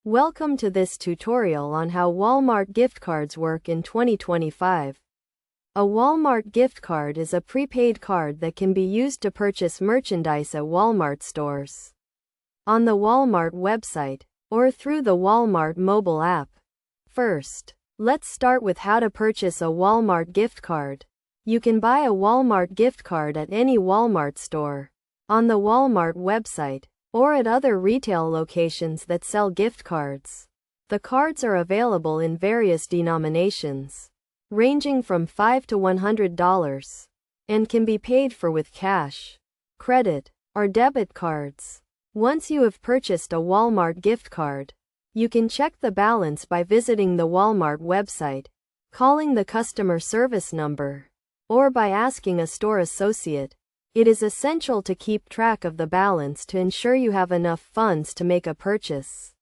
Welcome to this tutorial on how Walmart gift cards work in 2025. A Walmart gift card is a prepaid card that can be used to purchase merchandise at Walmart stores, on the Walmart website, or through the Walmart mobile app. First, let's start with how to purchase a Walmart gift card. You can buy a Walmart gift card at any Walmart store, on the Walmart website, or at other retail locations that sell gift cards. The cards are available in various denominations, ranging from $5 to $100, and can be paid for with cash, credit, or debit cards. Once you have purchased a Walmart gift card, you can check the balance by visiting the Walmart website, calling the customer service number, or by asking a store associate. It is essential to keep track of the balance to ensure you have enough funds to make a purchase.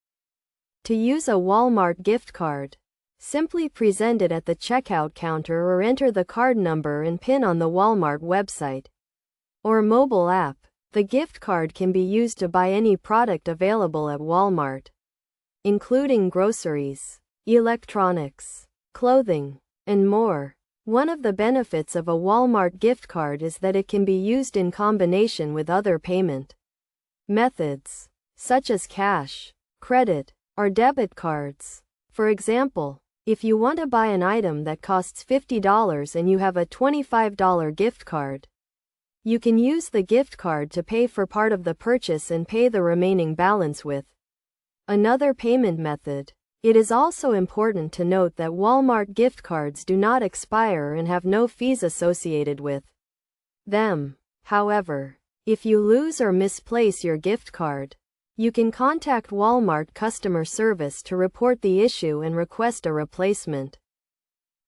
To use a Walmart gift card, simply present it at the checkout counter or enter the card number and PIN on the Walmart website or mobile app. The gift card can be used to buy any product available at Walmart, including groceries, electronics, clothing, and more. One of the benefits of a Walmart gift card is that it can be used in combination with other payment methods, such as cash, credit, or debit cards. For example, if you want to buy an item that costs $50 and you have a $25 gift card, you can use the gift card to pay for part of the purchase and pay the remaining balance with another payment method. It is also important to note that Walmart gift cards do not expire and have no fees associated with them. However, if you lose or misplace your gift card, you can contact Walmart customer service to report the issue and request a replacement.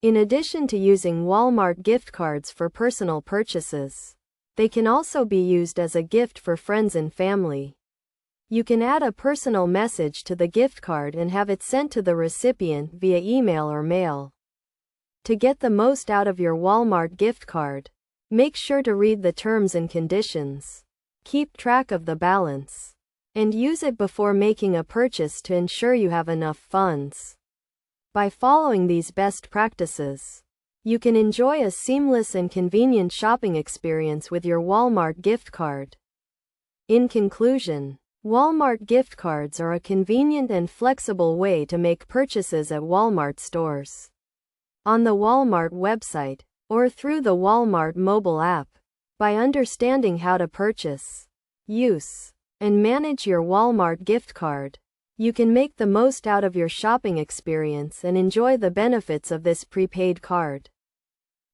In addition to using Walmart gift cards for personal purchases, they can also be used as a gift for friends and family. You can add a personal message to the gift card and have it sent to the recipient via email or mail. To get the most out of your Walmart gift card, make sure to read the terms and conditions, keep track of the balance, and use it before making a purchase to ensure you have enough funds. By following these best practices, you can enjoy a seamless and convenient shopping experience with your Walmart gift card. In conclusion, Walmart gift cards are a convenient and flexible way to make purchases at Walmart stores, on the Walmart website, or through the Walmart mobile app. By understanding how to purchase, use, and manage your Walmart gift card, you can make the most out of your shopping experience and enjoy the benefits of this prepaid card.